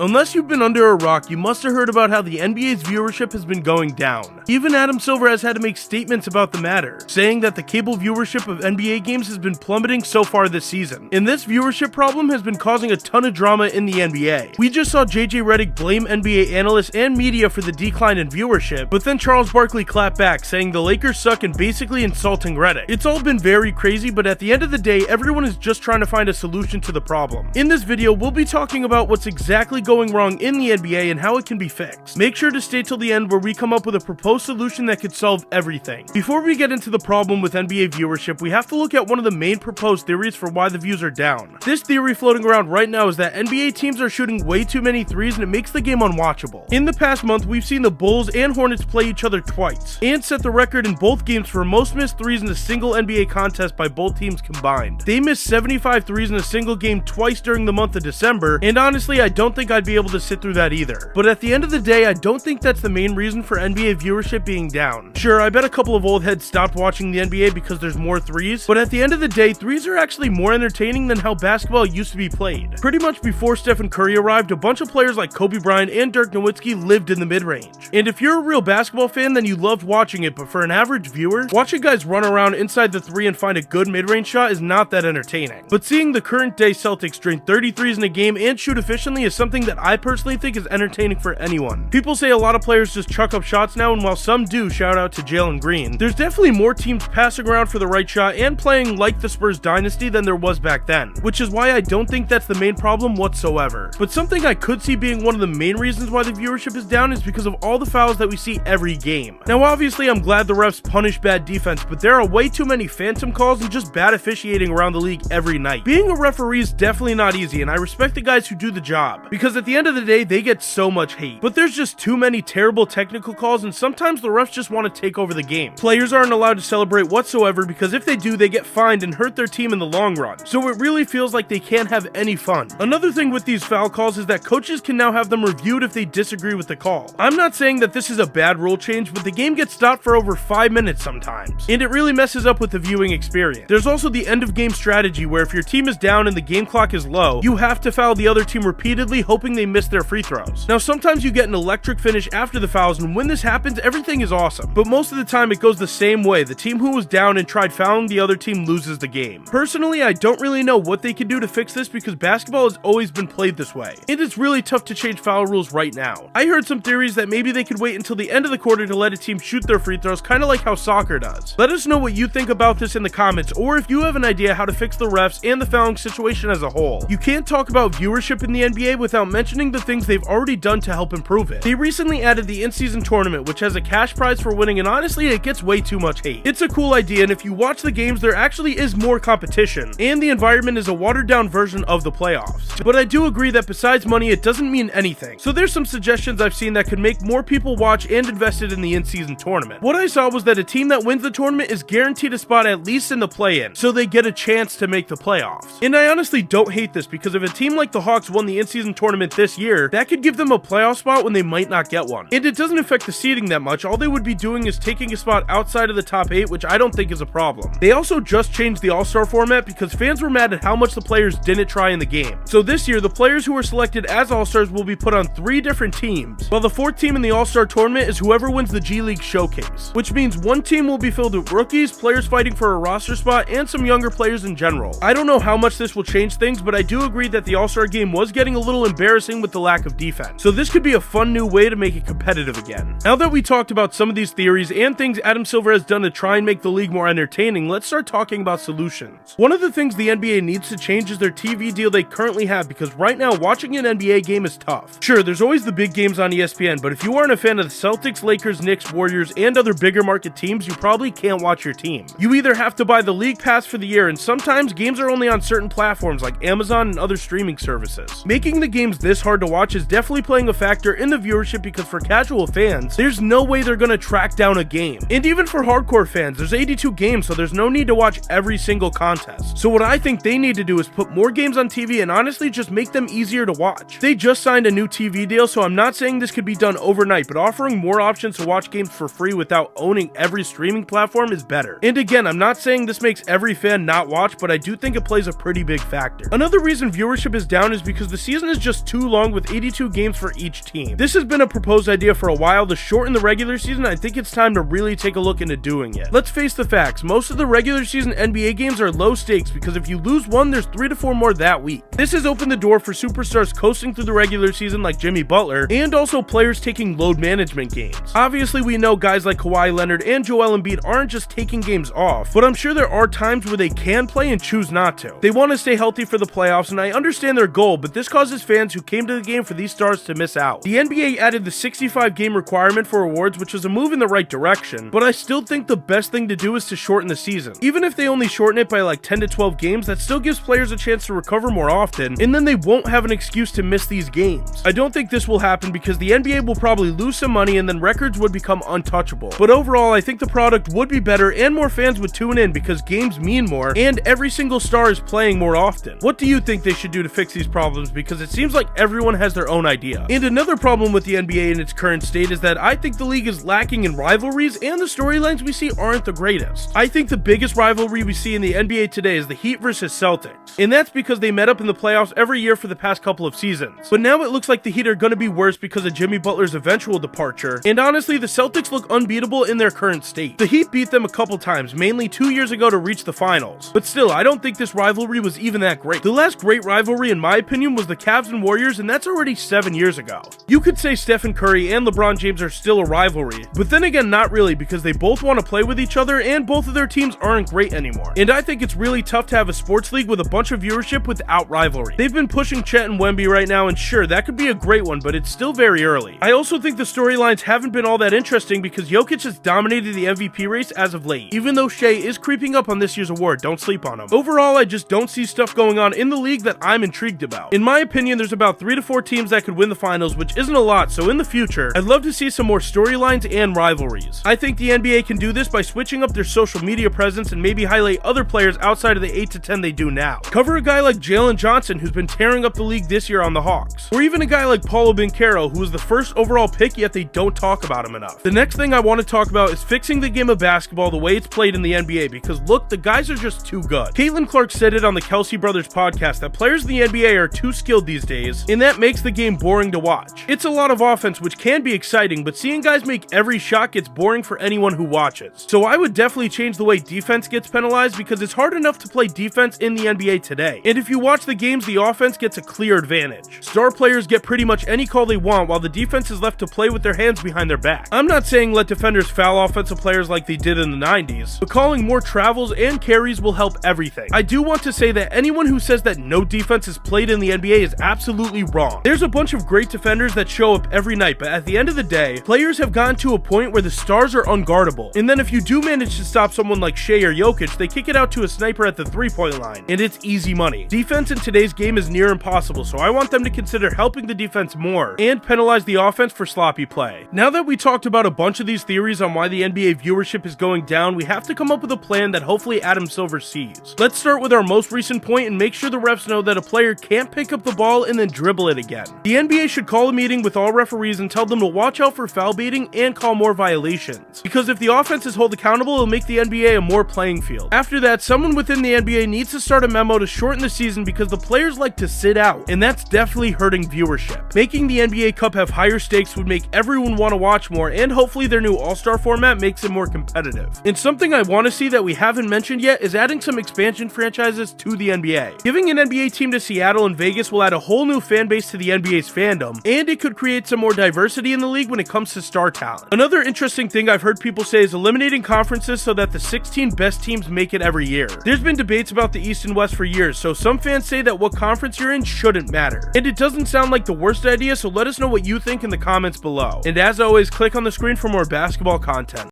Unless you've been under a rock, you must have heard about how the NBA's viewership has been going down. Even Adam Silver has had to make statements about the matter, saying that the cable viewership of NBA games has been plummeting so far this season. And this viewership problem has been causing a ton of drama in the NBA. We just saw JJ Redick blame NBA analysts and media for the decline in viewership, but then Charles Barkley clapped back, saying the Lakers suck and basically insulting Redick. It's all been very crazy, but at the end of the day, everyone is just trying to find a solution to the problem. In this video, we'll be talking about what's exactly going wrong in the NBA and how it can be fixed. Make sure to stay till the end where we come up with a proposed solution that could solve everything. Before we get into the problem with NBA viewership, we have to look at one of the main proposed theories for why the views are down. This theory floating around right now is that NBA teams are shooting way too many threes and it makes the game unwatchable. In the past month, we've seen the Bulls and Hornets play each other twice, and set the record in both games for most missed threes in a single NBA contest by both teams combined. They missed 75 threes in a single game twice during the month of December, and honestly, I don't think I'd be able to sit through that either. But at the end of the day, I don't think that's the main reason for NBA viewership being down. Sure, I bet a couple of old heads stopped watching the NBA because there's more threes, but at the end of the day, threes are actually more entertaining than how basketball used to be played. Pretty much before Stephen Curry arrived, a bunch of players like Kobe Bryant and Dirk Nowitzki lived in the mid-range. And if you're a real basketball fan, then you loved watching it, but for an average viewer, watching guys run around inside the three and find a good mid-range shot is not that entertaining. But seeing the current day Celtics drain 33s in a game and shoot efficiently is something that I personally think is entertaining for anyone. People say a lot of players just chuck up shots now, and while some do, shout out to Jalen Green, there's definitely more teams passing around for the right shot and playing like the Spurs dynasty than there was back then, which is why I don't think that's the main problem whatsoever. But something I could see being one of the main reasons why the viewership is down is because of all the fouls that we see every game. Now obviously I'm glad the refs punish bad defense, but there are way too many phantom calls and just bad officiating around the league every night. Being a referee is definitely not easy, and I respect the guys who do the job, because at the end of the day, they get so much hate. But there's just too many terrible technical calls, and sometimes the refs just want to take over the game. Players aren't allowed to celebrate whatsoever, because if they do, they get fined and hurt their team in the long run. So it really feels like they can't have any fun. Another thing with these foul calls is that coaches can now have them reviewed if they disagree with the call. I'm not saying that this is a bad rule change, but the game gets stopped for over 5 minutes sometimes, and it really messes up with the viewing experience. There's also the end of game strategy, where if your team is down and the game clock is low, you have to foul the other team repeatedly, hoping they miss their free throws. Now sometimes you get an electric finish after the fouls, and when this happens, everything is awesome. But most of the time it goes the same way. The team who was down and tried fouling the other team loses the game. Personally, I don't really know what they could do to fix this, because basketball has always been played this way, and it's really tough to change foul rules right now. I heard some theories that maybe they could wait until the end of the quarter to let a team shoot their free throws, kind of like how soccer does. Let us know what you think about this in the comments, or if you have an idea how to fix the refs and the fouling situation as a whole. You can't talk about viewership in the NBA without mentioning the things they've already done to help improve it. They recently added the in-season tournament, which has a cash prize for winning, and honestly, it gets way too much hate. It's a cool idea, and if you watch the games, there actually is more competition, and the environment is a watered-down version of the playoffs. But I do agree that besides money, it doesn't mean anything. So there's some suggestions I've seen that could make more people watch and invested in the in-season tournament. What I saw was that a team that wins the tournament is guaranteed a spot at least in the play-in, so they get a chance to make the playoffs. And I honestly don't hate this, because if a team like the Hawks won the in-season tournament this year, that could give them a playoff spot when they might not get one. And it doesn't affect the seeding that much. All they would be doing is taking a spot outside of the top 8, which I don't think is a problem. They also just changed the All-Star format because fans were mad at how much the players didn't try in the game. So this year, the players who were selected as All-Stars will be put on 3 different teams, while the 4th team in the All-Star tournament is whoever wins the G League Showcase, which means one team will be filled with rookies, players fighting for a roster spot, and some younger players in general. I don't know how much this will change things, but I do agree that the All-Star game was getting a little embarrassing with the lack of defense. So this could be a fun new way to make it competitive again. Now that we talked about some of these theories and things Adam Silver has done to try and make the league more entertaining, let's start talking about solutions. One of the things the NBA needs to change is their TV deal they currently have, because right now watching an NBA game is tough. Sure, there's always the big games on ESPN, but if you aren't a fan of the Celtics, Lakers, Knicks, Warriors, and other bigger market teams, you probably can't watch your team. You either have to buy the league pass for the year, and sometimes games are only on certain platforms like Amazon and other streaming services. Making the games this hard to watch is definitely playing a factor in the viewership, because for casual fans, there's no way they're gonna track down a game. And even for hardcore fans, there's 82 games, so there's no need to watch every single contest. So what I think they need to do is put more games on TV and honestly just make them easier to watch. They just signed a new TV deal, so I'm not saying this could be done overnight, but offering more options to watch games for free without owning every streaming platform is better. And again, I'm not saying this makes every fan not watch, but I do think it plays a pretty big factor. Another reason viewership is down is because the season is just too long with 82 games for each team. This has been a proposed idea for a while to shorten the regular season. I think it's time to really take a look into doing it. Let's face the facts, most of the regular season NBA games are low stakes because if you lose one, there's 3 to 4 more that week. This has opened the door for superstars coasting through the regular season like Jimmy Butler, and also players taking load management games. Obviously, we know guys like Kawhi Leonard and Joel Embiid aren't just taking games off, but I'm sure there are times where they can play and choose not to. They want to stay healthy for the playoffs, and I understand their goal, but this causes fans who came to the game for these stars to miss out. The NBA added the 65 game requirement for awards, which is a move in the right direction, but I still think the best thing to do is to shorten the season. Even if they only shorten it by like 10 to 12 games, that still gives players a chance to recover more often, and then they won't have an excuse to miss these games. I don't think this will happen because the NBA will probably lose some money and then records would become untouchable. But overall, I think the product would be better and more fans would tune in because games mean more and every single star is playing more often. What do you think they should do to fix these problems? Because it seems like everyone has their own idea. And another problem with the NBA in its current state is that I think the league is lacking in rivalries and the storylines we see aren't the greatest. I think the biggest rivalry we see in the NBA today is the Heat versus Celtics, and that's because they met up in the playoffs every year for the past couple of seasons. But now it looks like the Heat are going to be worse because of Jimmy Butler's eventual departure, and honestly, the Celtics look unbeatable in their current state. The Heat beat them a couple times, mainly 2 years ago to reach the finals, but still, I don't think this rivalry was even that great. The last great rivalry, in my opinion, was the Cavs and Warriors, and that's already 7 years ago. You could say Stephen Curry and LeBron James are still a rivalry, but then again, not really, because they both want to play with each other, and both of their teams aren't great anymore. And I think it's really tough to have a sports league with a bunch of viewership without rivalry. They've been pushing Chet and Wemby right now, and sure, that could be a great one, but it's still very early. I also think the storylines haven't been all that interesting because Jokic has dominated the MVP race as of late, even though Shea is creeping up on this year's award. Don't sleep on him. Overall, I just don't see stuff going on in the league that I'm intrigued about. In my opinion, there's about 3 to 4 teams that could win the finals, which isn't a lot, so in the future, I'd love to see some more storylines and rivalries. I think the NBA can do this by switching up their social media presence and maybe highlight other players outside of the 8 to 10 they do now. Cover a guy like Jalen Johnson, who's been tearing up the league this year on the Hawks, or even a guy like Paulo Banchero, who was the first overall pick, yet they don't talk about him enough. The next thing I want to talk about is fixing the game of basketball the way it's played in the NBA, because look, the guys are just too good. Caitlin Clark said it on the Kelsey Brothers podcast that players in the NBA are too skilled these days, and that makes the game boring to watch. It's a lot of offense, which can be exciting, but seeing guys make every shot gets boring for anyone who watches. So I would definitely change the way defense gets penalized, because it's hard enough to play defense in the NBA today. And if you watch the games, the offense gets a clear advantage. Star players get pretty much any call they want, while the defense is left to play with their hands behind their back. I'm not saying let defenders foul offensive players like they did in the 90s, but calling more travels and carries will help everything. I do want to say that anyone who says that no defense is played in the NBA is absolutely wrong. There's a bunch of great defenders that show up every night, but at the end of the day, players have gotten to a point where the stars are unguardable. And then if you do manage to stop someone like Shea or Jokic, they kick it out to a sniper at the 3-point line, and it's easy money. Defense in today's game is near impossible, so I want them to consider helping the defense more and penalize the offense for sloppy play. Now that we talked about a bunch of these theories on why the NBA viewership is going down, we have to come up with a plan that hopefully Adam Silver sees. Let's start with our most recent point and make sure the refs know that a player can't pick up the ball and then dribble it again. The NBA should call a meeting with all referees and tell them to watch out for foul baiting and call more violations, because if the offense is held accountable, it'll make the NBA a more playing field. After that, someone within the NBA needs to start a memo to shorten the season because the players like to sit out, and that's definitely hurting viewership. Making the NBA Cup have higher stakes would make everyone want to watch more, and hopefully their new All-Star format makes it more competitive. And something I want to see that we haven't mentioned yet is adding some expansion franchises to the NBA. Giving an NBA team to Seattle and Vegas will add a whole new fan base to the NBA's fandom, and it could create some more diversity in the league when it comes to star talent. Another interesting thing I've heard people say is eliminating conferences so that the 16 best teams make it every year. There's been debates about the East and West for years, so some fans say that what conference you're in shouldn't matter. And it doesn't sound like the worst idea, so let us know what you think in the comments below. And as always, click on the screen for more basketball content.